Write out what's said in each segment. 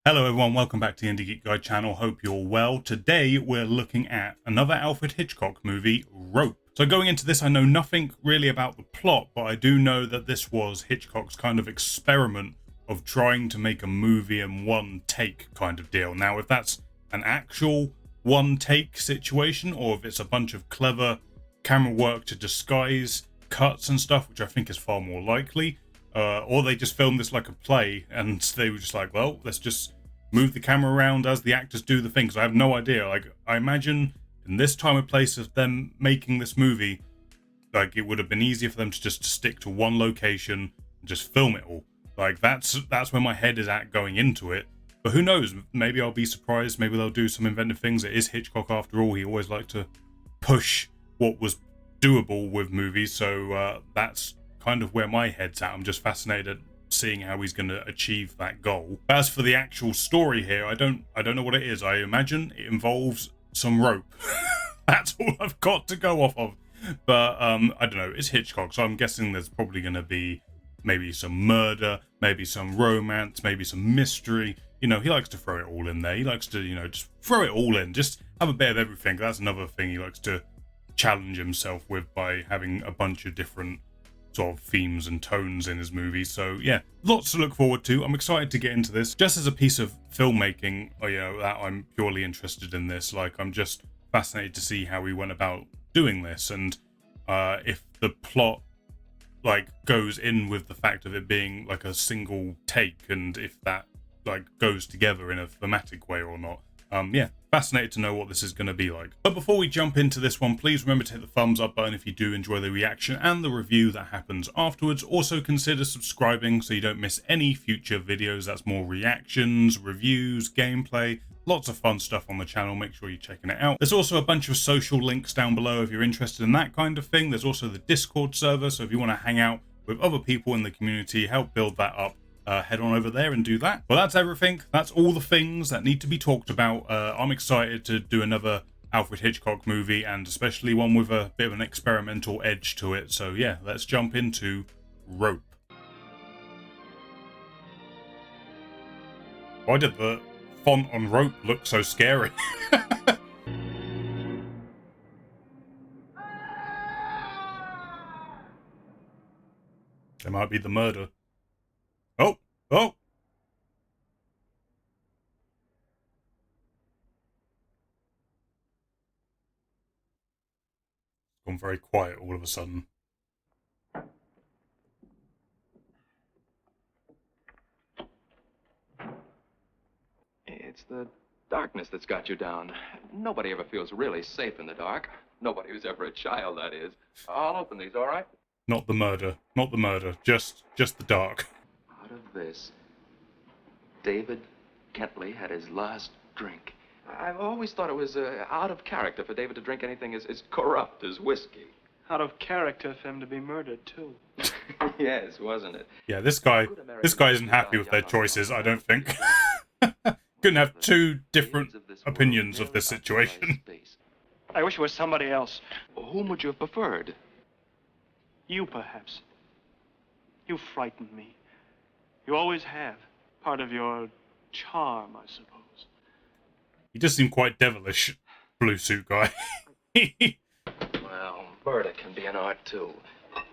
Hello everyone, welcome back to the IndieGeekGuy channel, hope you're well. Today we're looking at another Alfred Hitchcock movie, Rope. So going into this, I know nothing really about the plot, but I do know that this was Hitchcock's kind of experiment of trying to make a movie in one take kind of deal. Now, if that's an actual one take situation, or if it's a bunch of clever camera work to disguise cuts and stuff, which I think is far more likely, or they just filmed this like a play and they were just like, well, let's just move the camera around as the actors do the thing. Because I have no idea. Like, I imagine in this time and place of them making this movie, like, it would have been easier for them to just stick to one location and just film it all. Like, that's where my head is at going into it. But who knows? Maybe I'll be surprised. Maybe they'll do some inventive things. It is Hitchcock after all. He always liked to push what was doable with movies. So that's kind of where my head's at. I'm just fascinated at seeing how he's going to achieve that goal. As for the actual story here, I don't know what it is. I imagine it involves some rope. That's all I've got to go off of. But I don't know. It's Hitchcock, so I'm guessing there's probably going to be maybe some murder, maybe some romance, maybe some mystery. You know, he likes to throw it all in there. He likes to, you know, just throw it all in. Just have a bit of everything. That's another thing he likes to challenge himself with by having a bunch of different sort of themes and tones in his movies. So yeah, lots to look forward to. I'm excited to get into this. Just as a piece of filmmaking, you know, that I'm purely interested in this. Like, I'm just fascinated to see how he went about doing this, and if the plot like goes in with the fact of it being like a single take, and if that like goes together in a thematic way or not. Yeah, fascinated to know what this is going to be like. But before we jump into this one, please remember to hit the thumbs up button if you do enjoy the reaction and the review that happens afterwards. Also consider subscribing so you don't miss any future videos. That's more reactions, reviews, gameplay, lots of fun stuff on the channel. Make sure you're checking it out. There's also a bunch of social links down below if you're interested in that kind of thing. There's also the Discord server, so if you want to hang out with other people in the community, help build that up, head on over there and do that. Well, that's everything. That's all the things that need to be talked about. I'm excited to do another Alfred Hitchcock movie, and especially one with a bit of an experimental edge to it. So yeah, let's jump into Rope. Why did the font on Rope look so scary? There might be the murder. Oh, oh. It's gone very quiet all of a sudden. It's the darkness that's got you down. Nobody ever feels really safe in the dark. Nobody who's ever a child, that is. I'll open these, all right? Not the murder. Not the murder. Just the dark. Out of this, David Kentley had his last drink. I've always thought it was out of character for David to drink anything as corrupt as whiskey. Out of character for him to be murdered, too. Yes, wasn't it? Yeah, this guy isn't happy with their choices, I don't think. Couldn't have two different opinions of this situation. I wish it was somebody else. Whom would you have preferred? You, perhaps. You frightened me. You always have. Part of your charm, I suppose. He does seem quite devilish, blue suit guy. Well, murder can be an art, too.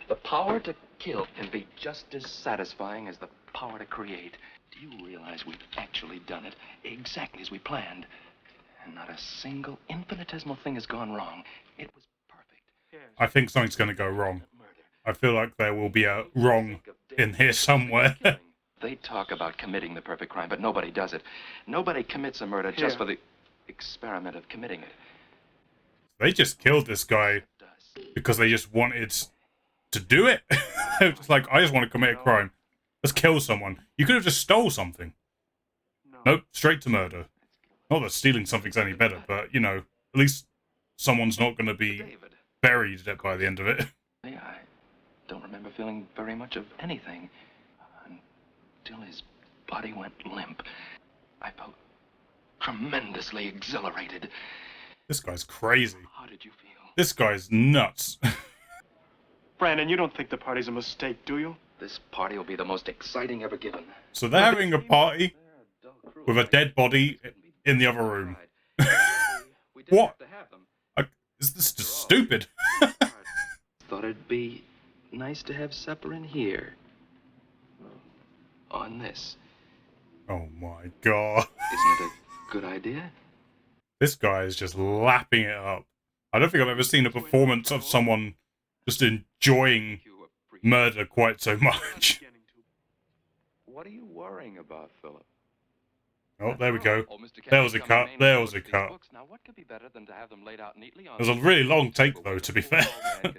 The power to kill can be just as satisfying as the power to create. Do you realize we've actually done it exactly as we planned? And not a single infinitesimal thing has gone wrong. It was perfect. Yes. I think something's going to go wrong. I feel like there will be a wrong in here somewhere. They talk about committing the perfect crime, but nobody does it. Nobody commits a murder just for the experiment of committing it. They just killed this guy because they just wanted to do it. They were just like, I just want to commit a crime. Let's kill someone. You could have just stole something. Nope, straight to murder. Not that stealing something's any better, but, you know, at least someone's not going to be buried by the end of it. I don't remember feeling very much of anything until his body went limp. I felt tremendously exhilarated. This guy's crazy. How did you feel? This guy's nuts. Brandon, you don't think the party's a mistake, do you? This party will be the most exciting ever given. So they're having a party with a dead body in the other room. We didn't What? have to have them. Is this just stupid? Thought it'd be nice to have supper in here. On this. Oh my god. Isn't it a good idea? This guy is just lapping it up. I don't think I've ever seen a performance of someone just enjoying murder quite so much. What are you worrying about, Philip? Oh, there we go. Oh, Mr. There was a Kennedy, cut. There was a these cut. books. Now, what could be better than to have them laid out neatly on It was a really long take, though, to be fair.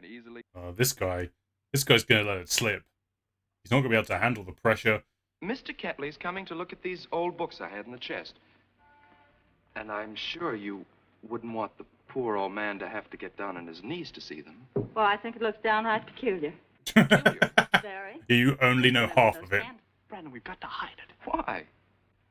easily... This guy's gonna let it slip. He's not gonna be able to handle the pressure. Mr. Ketley's coming to look at these old books I had in the chest. And I'm sure you wouldn't want the poor old man to have to get down on his knees to see them. Well, I think it looks downright peculiar. Peculiar. Very. You only know half of it. Brandon, we've got to hide it. Why?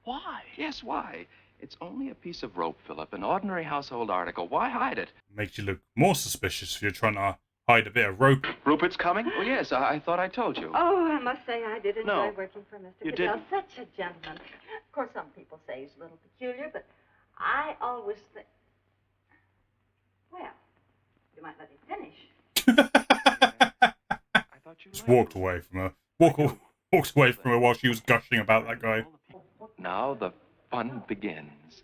Why? Yes, why? It's only a piece of rope, Philip, an ordinary household article. Why hide it? Makes you look more suspicious if you're trying to hide a bit of rope. Rupert's coming? Oh, yes, I thought I told you. Oh, I must say I did enjoy No, working for Mr. you Goodell. didn't. Such a gentleman. Of course, some people say he's a little peculiar, but I always think... Well, you might let him finish. I thought you Just liked walked away from her. Walked away from her while she was gushing about that guy. Now the fun begins.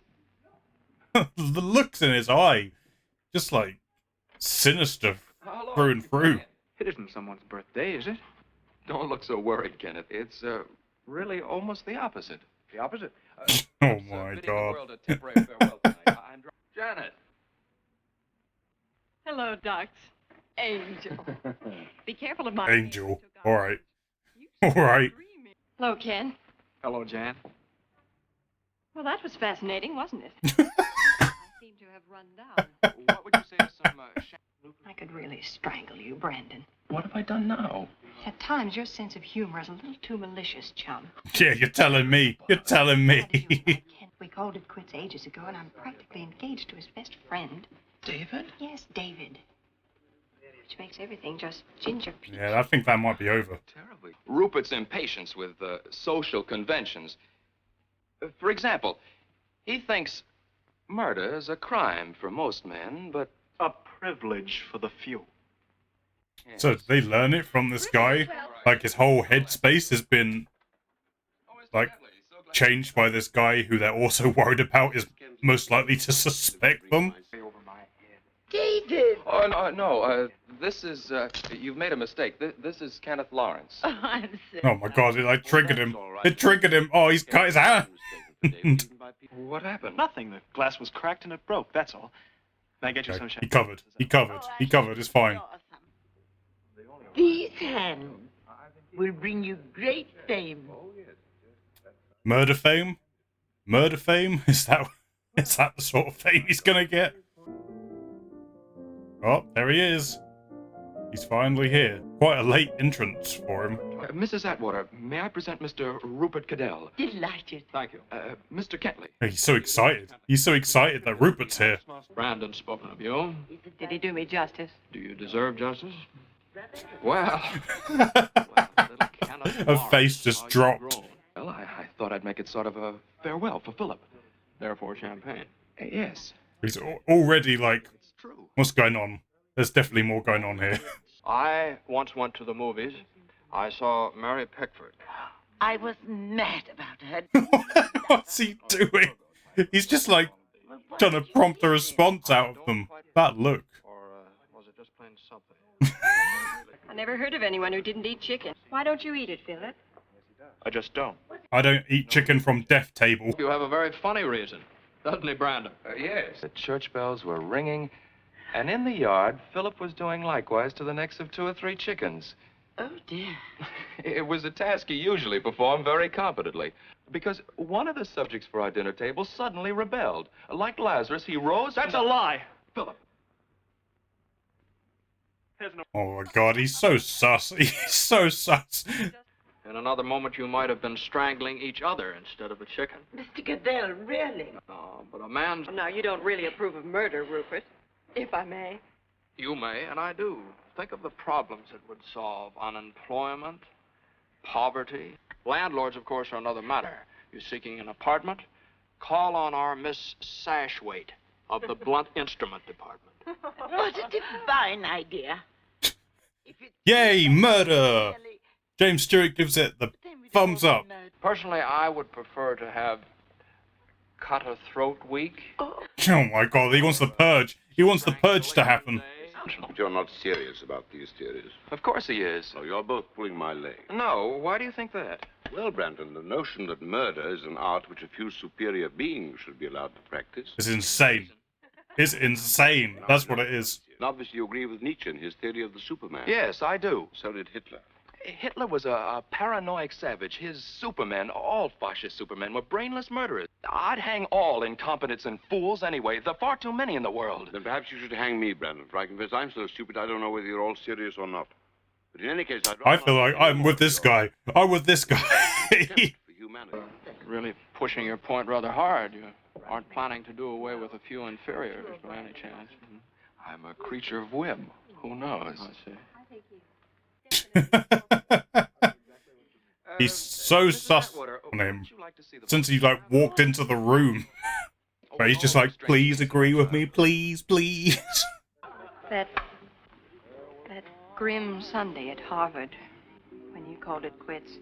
The looks in his eye, just like sinister through and through. It isn't someone's birthday, is it? Don't look so worried, Kenneth. It's really almost the opposite. The opposite. Oh my god. Janet. Hello, Docs. Angel. Be careful of my Angel. Alright. Alright. Hello, Ken. Hello, Jan. Well, that was fascinating, wasn't it? I seem to have run down. What would you say to some I could really strangle you, Brandon. What have I done now? At times, your sense of humor is a little too malicious, chum. Yeah, you're telling me. You're telling How did you me. and I, Ken? We called it quits ages ago, and I'm practically engaged to his best friend. David? Yes, David. Which makes everything just ginger peach. Yeah, I think that might be over. Terribly. Rupert's impatience with social conventions. For example, he thinks murder is a crime for most men, but... A privilege for the few. So did they learn it from this guy? Like his whole headspace has been like changed by this guy who they're also worried about is most likely to suspect them. David! Oh, no, this is, you've made a mistake. This is Kenneth Lawrence. Oh, I'm so Oh my god, it like triggered him. It triggered him. Oh, he's cut his hand. What happened? Nothing. The glass was cracked and it broke, that's all. Can I get you some He champagne? covered. He covered. He covered. It's fine. These hands will bring you great fame. Murder fame? Murder fame? Is that the sort of fame he's gonna get? Oh, there he is. He's finally here. Quite a late entrance for him. Mrs. Atwater, may I present Mr. Rupert Cadell? Delighted. Thank you. Mr. Ketley. He's so excited. He's so excited that Rupert's here. Brandon's spoken of you. Did he do me justice? Do you deserve justice? Well, Her face just dropped. well, I thought I'd make it sort of a farewell for Philip. Therefore, champagne. Yes, He's already like, it's true. what's going on? There's definitely more going on here. I once went to the movies. I saw Mary Pickford. I was mad about her. What's he doing? He's just like trying to prompt a response out of them. That look. Or was it just plain something? I never heard of anyone who didn't eat chicken. Why don't you eat it, Philip? I just don't. I don't eat chicken from death table. You have a very funny reason, doesn't he, Brandon? Yes. The church bells were ringing, and in the yard, Philip was doing likewise to the necks of 2 or 3 chickens. Oh, dear. It was a task he usually performed very competently, because one of the subjects for our dinner table suddenly rebelled. Like Lazarus, he rose... That's a lie. Philip. Oh my god, he's so sus. He's so sus. In another moment, you might have been strangling each other instead of a chicken. Mr. Goodell, really? But a man's... Now, you don't really approve of murder, Rupert, if I may. You may, and I do. Think of the problems it would solve. Unemployment, poverty. Landlords, of course, are another matter. You're seeking an apartment. Call on our Miss Sashwaite of the Blunt Instrument Department. What a divine idea. Yay, murder! James Stewart gives it the thumbs up. Personally, I would prefer to have Cut a Throat Week. Oh my god, he wants the purge. He wants the purge to happen. But you're not serious about these theories. Of course he is. So you're both pulling my leg. No, why do you think that? Well, Brandon, the notion that murder is an art which a few superior beings should be allowed to practice. It's insane. It's insane. That's what it is. And obviously you agree with Nietzsche in his theory of the Superman. Yes, I do. So did Hitler. Hitler was a paranoid savage. His supermen, all fascist supermen, were brainless murderers. I'd hang all incompetents and fools anyway. There are far too many in the world. Then perhaps you should hang me, Brandon, for I confess I'm so stupid I don't know whether you're all serious or not. But in any case, I feel like I'm with this guy. I'm with this guy. for humanity. Really pushing your point rather hard. You aren't planning to do away with a few inferiors by any chance. I'm a creature of whim. Who knows? I see. He's so sus on him since he like walked into the room. But he's just like, please agree with me, please, please. That grim Sunday at Harvard, when you called it quits,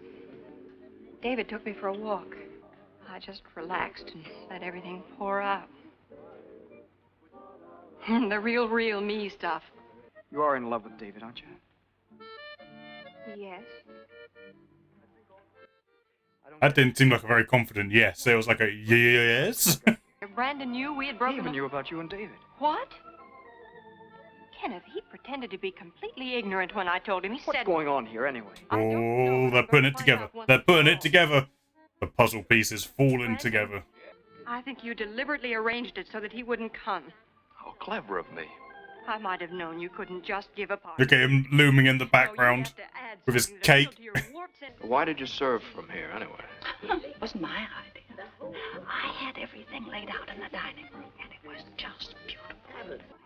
David took me for a walk. I just relaxed and let everything pour out. The real me stuff. You are in love with David, aren't you? Yes. That didn't seem like a very confident yes. It was like a yes. Brandon knew we had He broken even up. knew about you and David. What? Kenneth, he pretended to be completely ignorant when I told him. He What's said... going on here anyway? I don't know. Oh, they're putting it together. They're putting it together. The puzzle pieces falling together. I think you deliberately arranged it so that he wouldn't come. How clever of me. I might have known you couldn't just give a party. Look at him looming in the So you'd background have to add with his something that appealed cake. to your warts and- Why did you serve from here, anyway? It was my idea. I had everything laid out in the dining room, and it was just beautiful.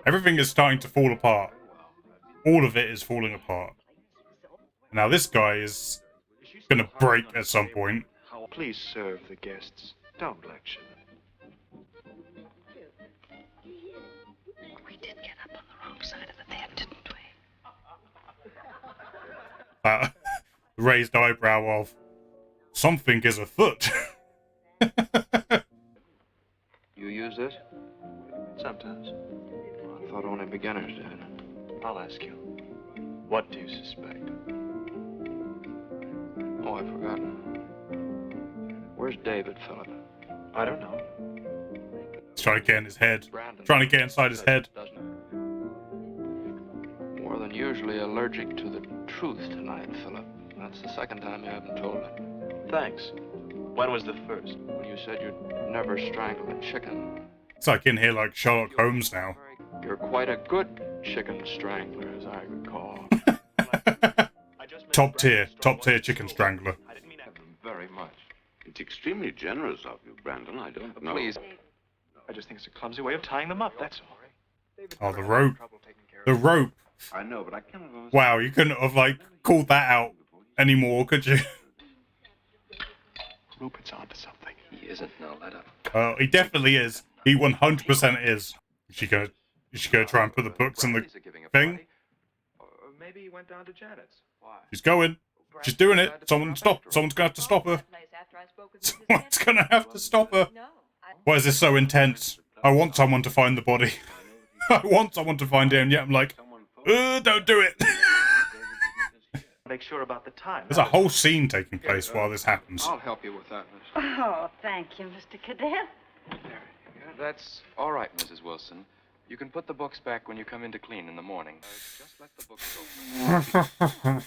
Everything is starting to fall apart. All of it is falling apart. Now this guy is gonna break at some point. Please serve the guests. Don't lecture. We did get up on the wrong side of the bed, didn't we? Raised eyebrow of something is afoot. You use this? Sometimes. I thought only beginners did. I'll ask you. What do you suspect? Oh, I've forgotten. Where's David, Philip? I don't know. He's trying to get in his head. Brandon. Trying to get inside his head. Doesn't it? More than usually allergic to the truth tonight, Philip. That's the second time you haven't told it. Thanks. When was the first? When you said you'd never strangle a chicken. It's like in here like Sherlock Holmes now. You're quite a good chicken strangler, as I recall. Top tier chicken strangler. I didn't mean that. Very much. It's extremely generous of you, Brandon. I don't know. Please. I just think it's a clumsy way of tying them up, that's all. Oh, the rope. The rope. I know, but I cannot understand. Wow, you couldn't have like called that out anymore, could you? Rupert's onto something. He isn't. No, let up. He definitely is. He 100% is. Is she gonna try and put the books in the thing? Or maybe he went down to Janet's. Why? She's going. She's doing it. Someone's gonna have to stop her. Someone's gonna have to stop her. Why is this so intense? I want someone to find the body. I want someone to find him. Yeah, I'm like, don't do it. Make sure about the time. There's a whole scene taking place while this happens. I'll help you with that, Miss. Oh, thank you, Mr. Cadet. That's all right, Mrs. Wilson. You can put the books back when you come in to clean in the morning. Just let the books go.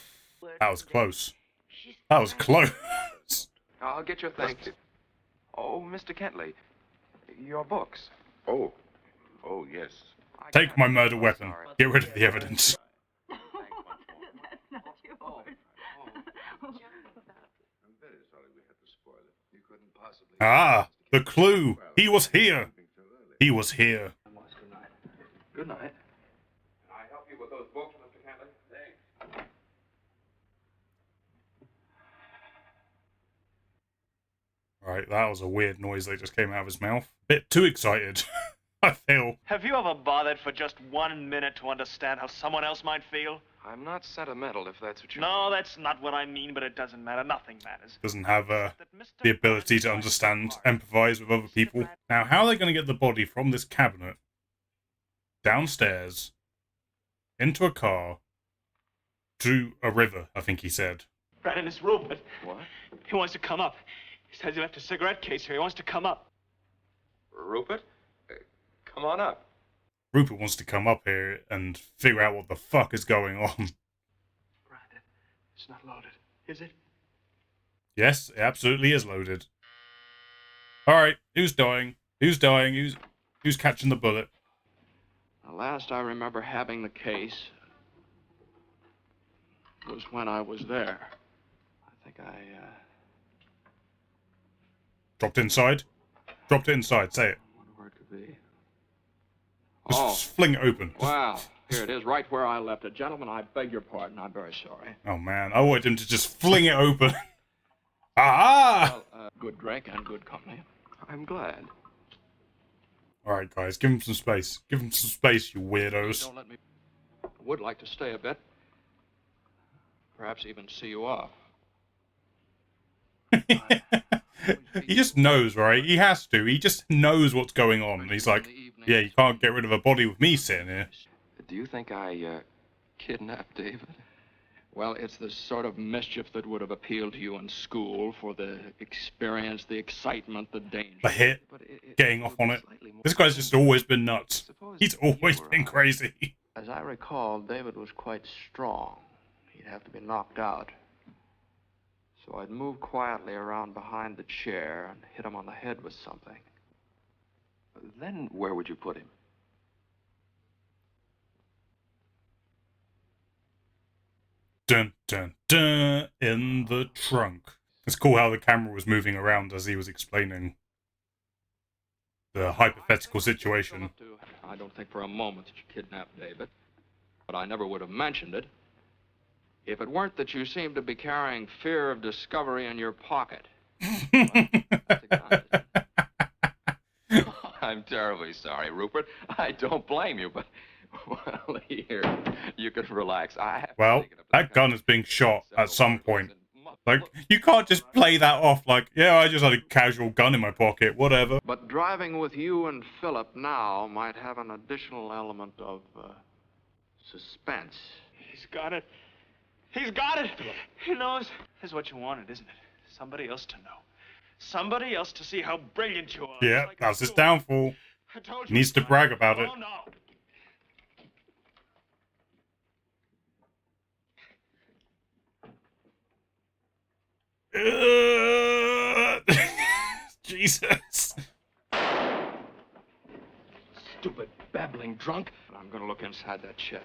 That was close. That was close. I'll get your things. Oh, Mr. Kentley, your books. Oh, yes. Take my murder weapon. Get rid of the evidence. That's not yours. I'm very sorry we had to spoil it. You couldn't possibly. Ah, the clue. He was here. He was here. Good night. Good night. Can I help you with those books, Mr. Kentley? Thanks. Right, that was a weird noise that just came out of his mouth. Bit too excited, I feel. Have you ever bothered for just 1 minute to understand how someone else might feel? I'm not sentimental, if that's what you No, that's not what I mean, but it doesn't matter. Nothing matters. Doesn't have Except that Mr. the ability Brand to tries understand, so hard. empathize with other people. Now, how are they going to get the body from this cabinet downstairs into a car to a river, I think he said. Brandon, it's Rupert. What? He wants to come up. He says he left a cigarette case here. He wants to come up. Rupert? Come on up. Rupert wants to come up here and figure out what the fuck is going on. Brandon, it's not loaded, is it? Yes, it absolutely is loaded. Alright, who's dying? Who's dying? Who's catching the bullet? The last I remember having the case was when I was there. I think I, Dropped inside? Dropped it inside, say it. I wonder where it could be. Just fling it open. Wow. Here it is, right where I left it. Gentlemen, I beg your pardon. I'm very sorry. Oh man, I wanted him to just fling it open. Ah! Well, good drink and good company. I'm glad. Alright guys, give him some space. Give him some space, you weirdos. Don't let me... I would like to stay a bit. Perhaps even see you off. He just knows, right? He has to. He just knows what's going on. And he's like, yeah, you can't get rid of a body with me sitting here. Do you think I, kidnapped David? Well, it's the sort of mischief that would have appealed to you in school for the experience, the excitement, the danger. The hit, But getting off on it. This guy's just always been nuts. Suppose He's you always were, been crazy. As I recall, David was quite strong. He'd have to be knocked out. So I'd move quietly around behind the chair and hit him on the head with something. Then where would you put him? Dun, dun, dun, in the trunk. It's cool how the camera was moving around as he was explaining the hypothetical situation. I don't think for a moment that you kidnapped David, but I never would have mentioned it if it weren't that you seem to be carrying fear of discovery in your pocket. I'm terribly sorry, Rupert. I don't blame you, but, well, here, you can relax. I have Well, that gun is being shot at some point. Like, you can't just play that off like, yeah, I just had a casual gun in my pocket, whatever. But driving with you and Philip now might have an additional element of suspense. He's got it. He's got it. He knows. This is what you wanted, isn't it? Somebody else to know. Somebody else to see how brilliant you are. Yeah, Like that's I his do. downfall. I told He you. needs to brag about it. Oh, no. Jesus. Stupid, babbling drunk. I'm going to look inside that chest.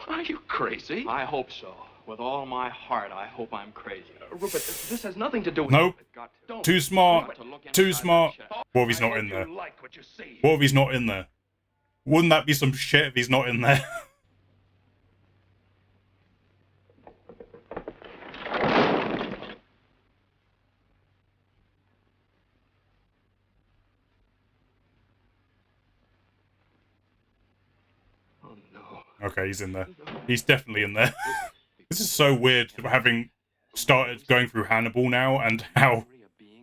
Are you crazy? I hope so. With all my heart, I hope I'm crazy. Rupert, this has nothing to do with... Nope. Got to. Don't. Too smart. To look Too inside smart. that chest. What if he's I not hope in there? You like what you see. What if he's not in there? Wouldn't that be some shit if he's not in there? Oh, no. Okay, he's in there. He's definitely in there. This is so weird, having started going through Hannibal now and how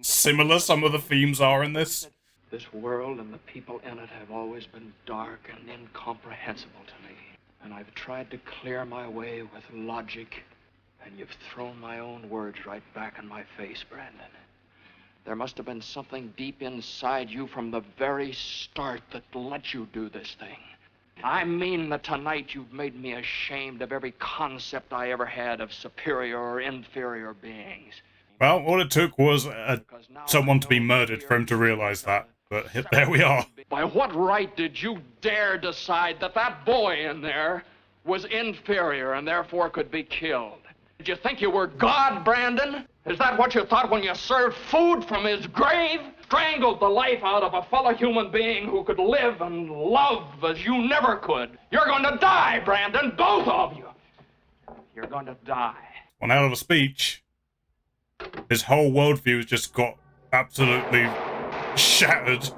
similar some of the themes are in this. This world and the people in it have always been dark and incomprehensible to me. And I've tried to clear my way with logic, and you've thrown my own words right back in my face, Brandon. There must have been something deep inside you from the very start that let you do this thing. I mean that tonight you've made me ashamed of every concept I ever had of superior or inferior beings. Well, all it took was Because now someone I to be know murdered for him to realize that. But there we are. By what right did you dare decide that that boy in there was inferior and therefore could be killed? Did you think you were God, Brandon? Is that what you thought when you served food from his grave? Strangled the life out of a fellow human being who could live and love as you never could. You're going to die, Brandon, both of you. You're going to die. One hell of a speech. His whole worldview has just got absolutely shattered.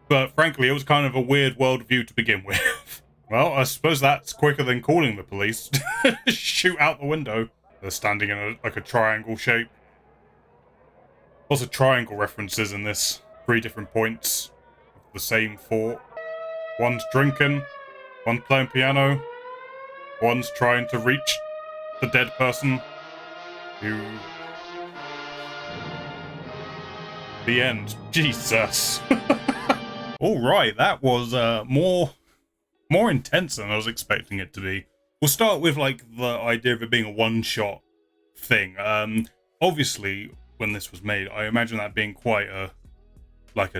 But frankly, it was kind of a weird worldview to begin with. Well, I suppose that's quicker than calling the police. Shoot out the window. They're standing in like a triangle shape. Lots of triangle references in this. 3 different points of the same fort. One's drinking, one's playing piano, one's trying to reach the dead person who... The end. Jesus. Alright, that was more intense than I was expecting it to be. We'll start with like the idea of it being a one-shot thing. Obviously, when this was made, I imagine that being quite a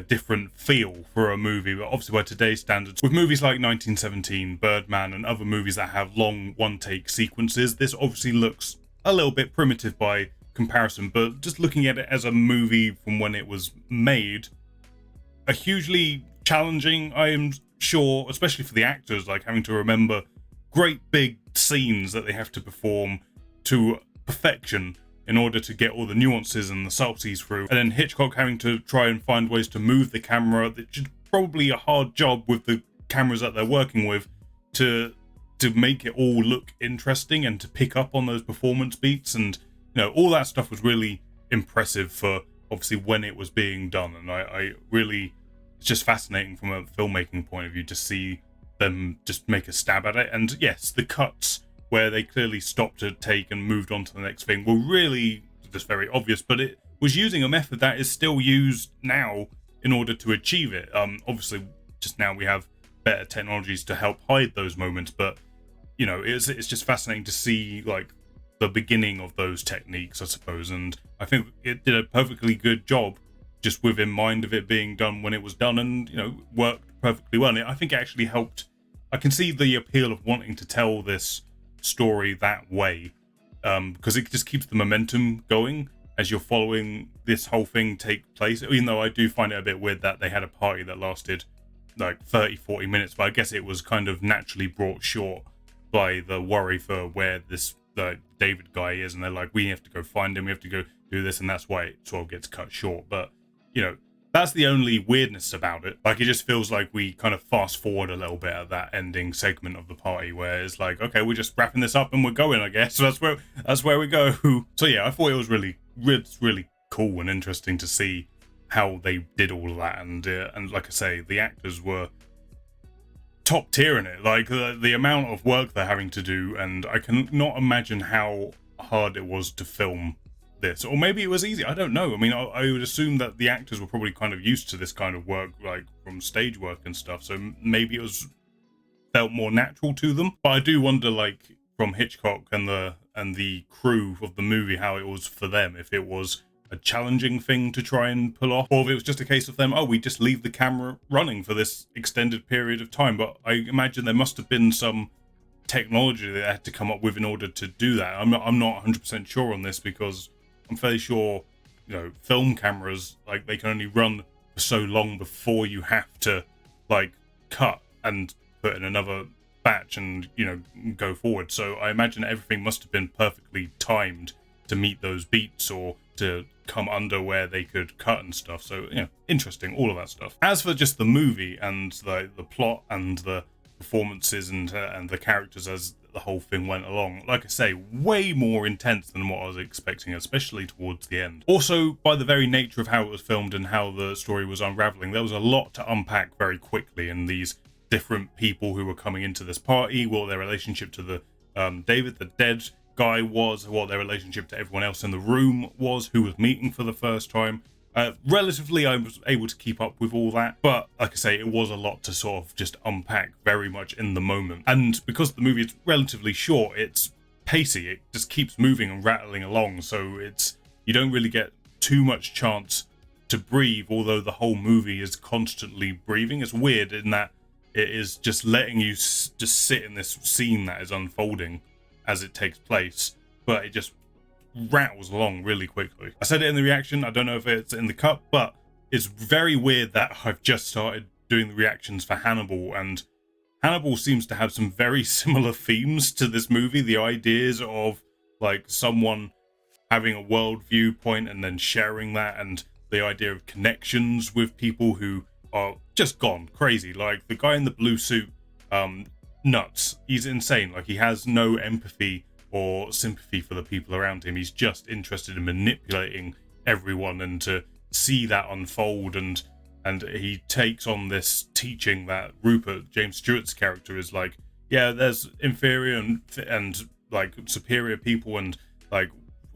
different feel for a movie, but obviously by today's standards, with movies like 1917, Birdman, and other movies that have long one-take sequences, this obviously looks a little bit primitive by comparison, but just looking at it as a movie from when it was made, a hugely challenging, I am sure, especially for the actors, like having to remember great big scenes that they have to perform to perfection in order to get all the nuances and the subtleties through. And then Hitchcock having to try and find ways to move the camera, which is probably a hard job with the cameras that they're working with, to make it all look interesting and to pick up on those performance beats. And, you know, all that stuff was really impressive for obviously when it was being done. And I really, it's just fascinating from a filmmaking point of view to see them just make a stab at it. And yes, the cuts where they clearly stopped to take and moved on to the next thing were really just very obvious, but it was using a method that is still used now in order to achieve it. Obviously, just now we have better technologies to help hide those moments, but, you know, it's just fascinating to see, like, the beginning of those techniques, I suppose, and I think it did a perfectly good job just with in mind of it being done when it was done, and, you know, worked perfectly well. And I think it actually helped. I can see the appeal of wanting to tell this story that way, because it just keeps the momentum going as you're following this whole thing take place, even though I do find it a bit weird that they had a party that lasted like 30-40 minutes, but I guess it was kind of naturally brought short by the worry for where this David guy is, and they're like, we have to go find him, we have to go do this, and that's why it sort of gets cut short. But, you know, that's the only weirdness about it. Like, it just feels like we kind of fast forward a little bit at that ending segment of the party where it's like, okay, we're just wrapping this up and we're going, I guess. So that's where we go. So yeah, I thought it was really cool and interesting to see how they did all of that. And like I say, the actors were top tier in it. Like, the amount of work they're having to do, and I can not imagine how hard it was to film this, or maybe it was easy, I don't know. I mean, I would assume that the actors were probably kind of used to this kind of work, like from stage work and stuff, so maybe it felt more natural to them. But I do wonder, like, from Hitchcock and the crew of the movie, how it was for them, if it was a challenging thing to try and pull off, or if it was just a case of them, we just leave the camera running for this extended period of time. But I imagine there must have been some technology they had to come up with in order to do that. I'm not 100% sure on this, because I'm fairly sure, you know, film cameras, like, they can only run for so long before you have to, like, cut and put in another batch and, you know, go forward. So I imagine everything must have been perfectly timed to meet those beats, or to come under where they could cut and stuff. So, you know, interesting, all of that stuff. As for just the movie and the plot and the performances and the characters as the whole thing went along, like I say, way more intense than what I was expecting, especially towards the end. Also, by the very nature of how it was filmed and how the story was unraveling, there was a lot to unpack very quickly, and these different people who were coming into this party, what their relationship to the David, the dead guy, was, what their relationship to everyone else in the room was, who was meeting for the first time. Relatively, I was able to keep up with all that, but like I say, it was a lot to sort of just unpack very much in the moment. And because the movie is relatively short, it's pacey. It just keeps moving and rattling along, so you don't really get too much chance to breathe, although the whole movie is constantly breathing. It's weird in that it is just letting you just sit in this scene that is unfolding as it takes place, but it just rattles along really quickly. I said it in the reaction, I don't know if it's in the cut, but it's very weird that I've just started doing the reactions for Hannibal, and Hannibal seems to have some very similar themes to this movie. The ideas of, like, someone having a world viewpoint and then sharing that, and the idea of connections with people who are just gone crazy. Like the guy in the blue suit, nuts. He's insane. Like he has no empathy or sympathy for the people around him. He's just interested in manipulating everyone, and to see that unfold, and he takes on this teaching that Rupert, James Stewart's character, is like, yeah, there's inferior and like superior people, and like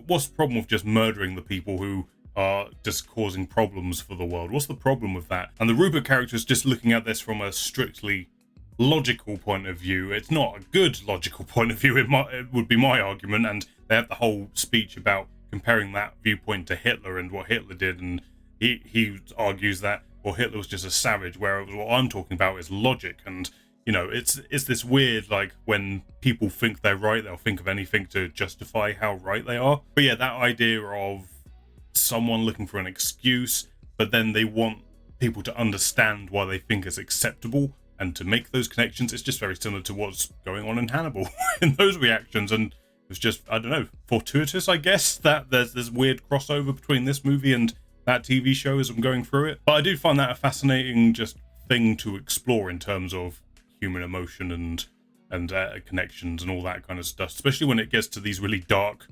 what's the problem with just murdering the people who are just causing problems for the world? What's the problem with that? And the Rupert character is just looking at this from a strictly logical point of view. It's not a good logical point of view, it would be my argument. And they have the whole speech about comparing that viewpoint to Hitler and what Hitler did, and he argues that, well, Hitler was just a savage, whereas what I'm talking about is logic. And you know, it's this weird, like, when people think they're right, they'll think of anything to justify how right they are. But yeah, that idea of someone looking for an excuse, but then they want people to understand why they think it's acceptable and to make those connections. It's just very similar to what's going on in Hannibal in those reactions. And it's just, I don't know, fortuitous, I guess, that there's this weird crossover between this movie and that TV show as I'm going through it. But I do find that a fascinating just thing to explore in terms of human emotion and connections and all that kind of stuff, especially when it gets to these really dark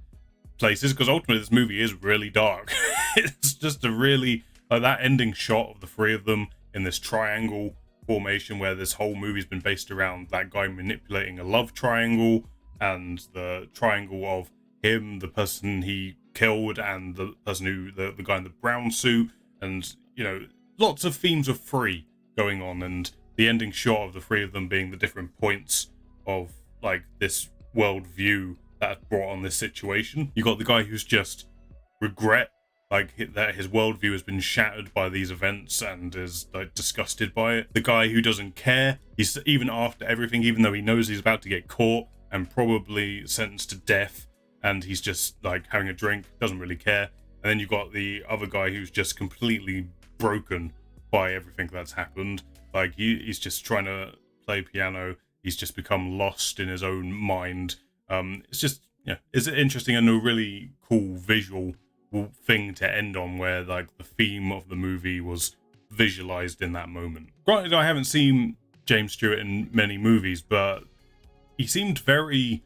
places, because ultimately this movie is really dark. It's just a really, that ending shot of the three of them in this triangle formation, where this whole movie's been based around that guy manipulating a love triangle, and the triangle of him, the person he killed, and the person who, the guy in the brown suit, and you know, lots of themes of three going on, and the ending shot of the three of them being the different points of like this world view that brought on this situation. You got the guy who's just regret, like that his worldview has been shattered by these events and is like disgusted by it. The guy who doesn't care, he's even after everything, even though he knows he's about to get caught and probably sentenced to death, and he's just like having a drink, doesn't really care. And then you've got the other guy who's just completely broken by everything that's happened. Like he's just trying to play piano. He's just become lost in his own mind. It's just, yeah, it's interesting and a really cool visual thing to end on, where like the theme of the movie was visualized in that moment. Granted, I haven't seen James Stewart in many movies, but he seemed very,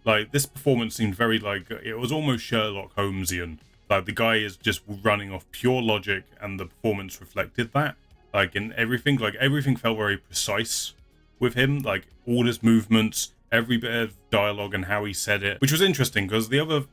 like, this performance seemed very, like, it was almost Sherlock Holmesian. Like, the guy is just running off pure logic, and the performance reflected that. Like, in everything, like, everything felt very precise with him. Like, all his movements, every bit of dialogue and how he said it, which was interesting, because the other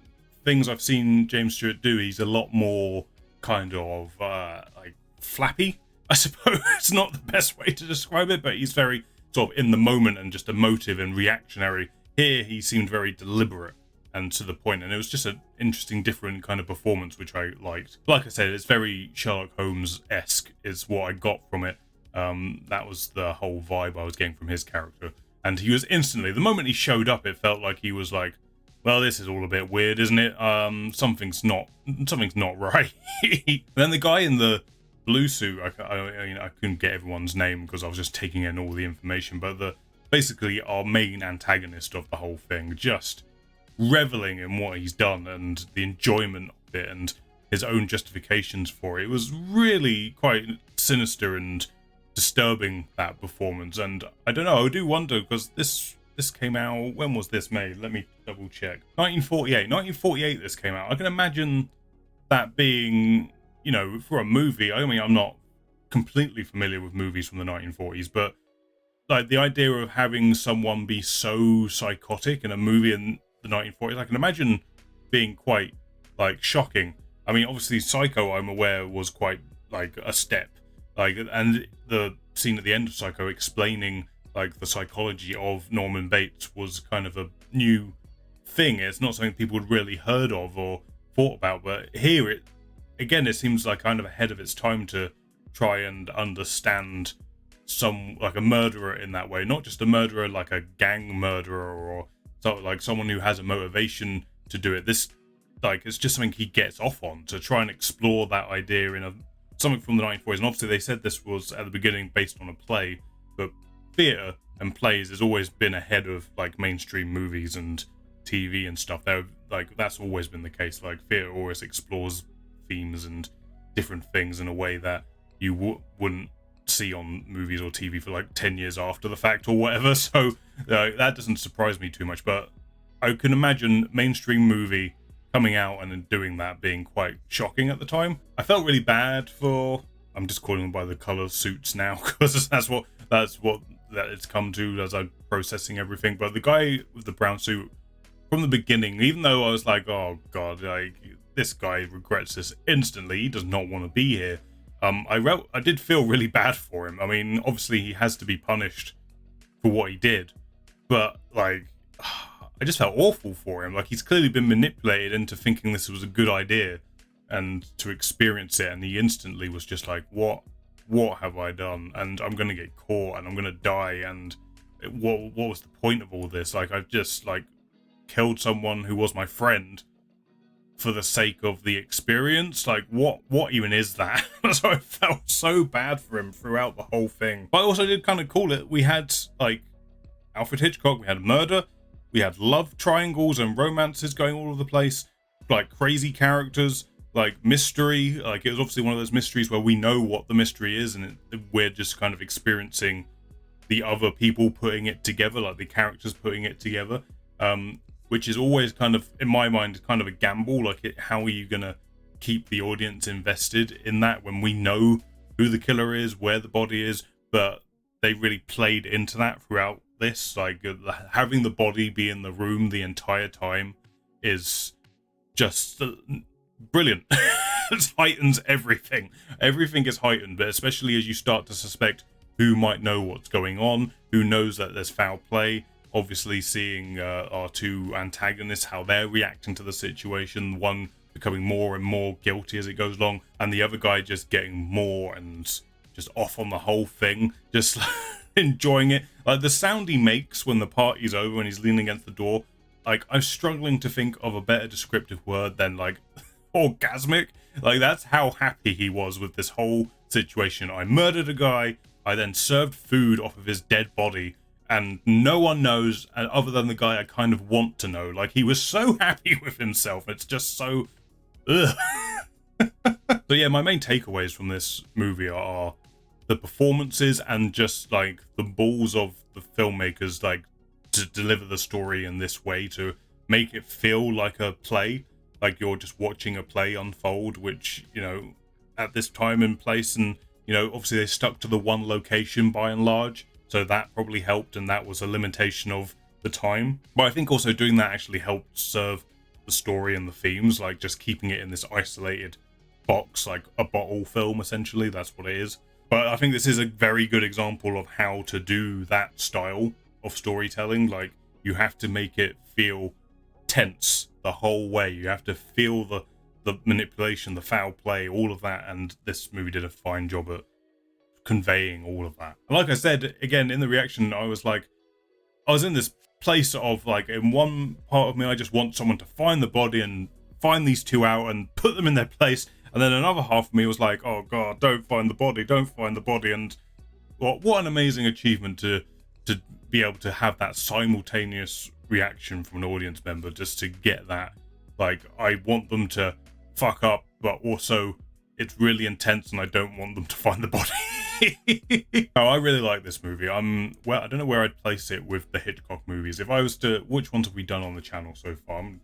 things I've seen James Stewart do, he's a lot more kind of, like, flappy, I suppose. It's not the best way to describe it, but he's very sort of in the moment and just emotive and reactionary. Here, he seemed very deliberate and to the point, and it was just an interesting, different kind of performance, which I liked. Like I said, it's very Sherlock Holmes-esque is what I got from it. That was the whole vibe I was getting from his character. And he was instantly, the moment he showed up, it felt like he was like, well, this is all a bit weird, isn't it? Something's not right. And then the guy in the blue suit, I couldn't get everyone's name because I was just taking in all the information, but basically our main antagonist of the whole thing, just reveling in what he's done and the enjoyment of it and his own justifications for it. It was really quite sinister and disturbing, that performance. And I don't know, I do wonder, because this came out, when was this made? Let me double check. 1948 this came out. I can imagine that being, you know, for a movie, I mean, I'm not completely familiar with movies from the 1940s, but like the idea of having someone be so psychotic in a movie in the 1940s, I can imagine being quite like shocking. I mean, obviously Psycho, I'm aware, was quite like a step, like, and the scene at the end of Psycho explaining like the psychology of Norman Bates was kind of a new thing. It's not something people had really heard of or thought about, but here it seems like kind of ahead of its time to try and understand some, like, a murderer in that way, not just a murderer like a gang murderer or sort of like someone who has a motivation to do it. This, like, it's just something he gets off on, to try and explore that idea in something from the 1940s. And obviously they said this was at the beginning based on a play, but theatre and plays has always been ahead of like mainstream movies and TV and stuff. They're like, that's always been the case. Like, theatre always explores themes and different things in a way that you wouldn't see on movies or TV for like 10 years after the fact or whatever. So that doesn't surprise me too much, but I can imagine mainstream movie coming out and then doing that being quite shocking at the time. I felt really bad for, I'm just calling them by the color suits now because that's what that it's come to as I'm processing everything. But the guy with the brown suit from the beginning, even though I was like, oh god, like this guy regrets this instantly, he does not want to be here. I did feel really bad for him. I mean, obviously he has to be punished for what he did, but like, I just felt awful for him. Like, he's clearly been manipulated into thinking this was a good idea and to experience it, and he instantly was just like, what have I done? And I'm gonna get caught and I'm gonna die, and what was the point of all this? Like, I've just like killed someone who was my friend for the sake of the experience. Like, what even is that? So I felt so bad for him throughout the whole thing. But I also did kind of call it. We had like Alfred Hitchcock, we had murder, we had love triangles and romances going all over the place, like crazy characters, like mystery. Like, it was obviously one of those mysteries where we know what the mystery is, and we're just kind of experiencing the other people putting it together, like the characters putting it together. Which is always kind of, in my mind, kind of a gamble. Like, how are you going to keep the audience invested in that when we know who the killer is, where the body is? But they really played into that throughout this. Like, having the body be in the room the entire time is just brilliant. It heightens everything. Everything is heightened, but especially as you start to suspect who might know what's going on, who knows that there's foul play. Obviously seeing our two antagonists, how they're reacting to the situation, one becoming more and more guilty as it goes along, and the other guy just getting more and just off on the whole thing, just enjoying it. Like, the sound he makes when the party's over and he's leaning against the door, like, I'm struggling to think of a better descriptive word than like orgasmic. Like, that's how happy he was with this whole situation. I murdered a guy, I then served food off of his dead body, and no one knows other than the guy I kind of want to know. Like, he was so happy with himself. It's just so ugh. So yeah, my main takeaways from this movie are the performances and just like the balls of the filmmakers, like, to deliver the story in this way, to make it feel like a play, like you're just watching a play unfold, which, you know, at this time and place, and, you know, obviously they stuck to the one location by and large. So that probably helped, and that was a limitation of the time. But I think also doing that actually helped serve the story and the themes, like just keeping it in this isolated box, like a bottle film, essentially. That's what it is. But I think this is a very good example of how to do that style of storytelling. Like, you have to make it feel tense the whole way. You have to feel the manipulation, the foul play, all of that. And this movie did a fine job at conveying all of that. And like I said, again, in the reaction, I was in this place of, like, in one part of me, I just want someone to find the body and find these two out and put them in their place. And then another half of me was like, oh god, don't find the body. And what an amazing achievement to be able to have that simultaneous reaction from an audience member, just to get that. Like, I want them to fuck up, but also it's really intense and I don't want them to find the body. Oh, I really like this movie. Well, I don't know where I'd place it with the Hitchcock movies. If I was to, which ones have we done on the channel so far? I'm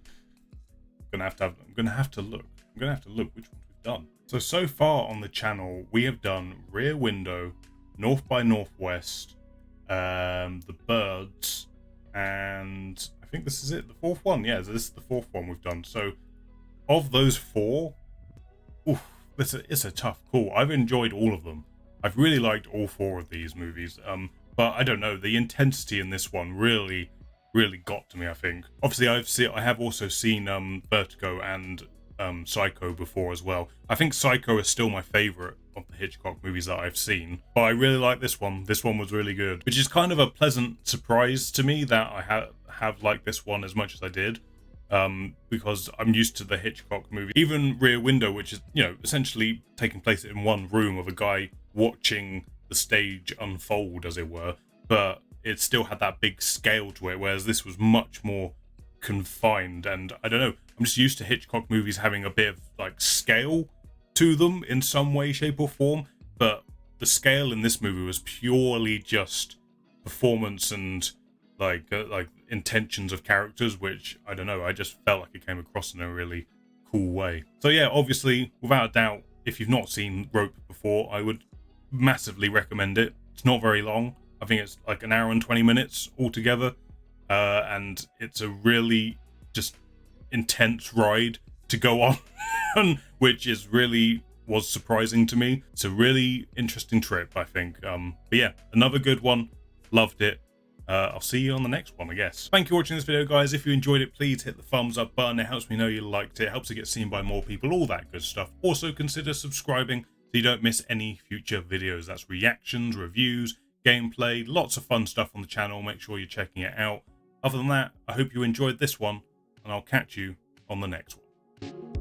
gonna have to look which ones we've done. So far on the channel, we have done Rear Window, North by Northwest, The Birds, and I think this is it, the fourth one. Yeah, this is the fourth one we've done. So of those four, it's a tough call. I've enjoyed all of them. I've really liked all four of these movies. But I don't know, the intensity in this one really got to me, I think. Obviously, I have also seen Vertigo and Psycho before as well. I think Psycho is still my favorite of the Hitchcock movies that I've seen, but I really like this one. This one was really good, which is kind of a pleasant surprise to me that I have liked this one as much as I did, because I'm used to the Hitchcock movie. Even Rear Window, which is, you know, essentially taking place in one room of a guy watching the stage unfold, as it were, but it still had that big scale to it, whereas this was much more confined. And I don't know, I'm just used to Hitchcock movies having a bit of like scale to them in some way, shape, or form, but the scale in this movie was purely just performance and like intentions of characters, which I don't know, I just felt like it came across in a really cool way. So yeah, obviously, without a doubt, if you've not seen Rope before, I would massively recommend it. It's not very long. I think it's like an hour and 20 minutes altogether, and it's a really just intense ride to go on, which is really was surprising to me. It's a really interesting trip, I think. But yeah, another good one. Loved it. I'll see you on the next one, I guess. Thank you for watching this video, guys. If you enjoyed it, please hit the thumbs up button. It helps me know you liked it. It helps it get seen by more people, all that good stuff. Also, consider subscribing so you don't miss any future videos. That's reactions, reviews, gameplay, lots of fun stuff on the channel. Make sure you're checking it out. Other than that, I hope you enjoyed this one, and I'll catch you on the next one.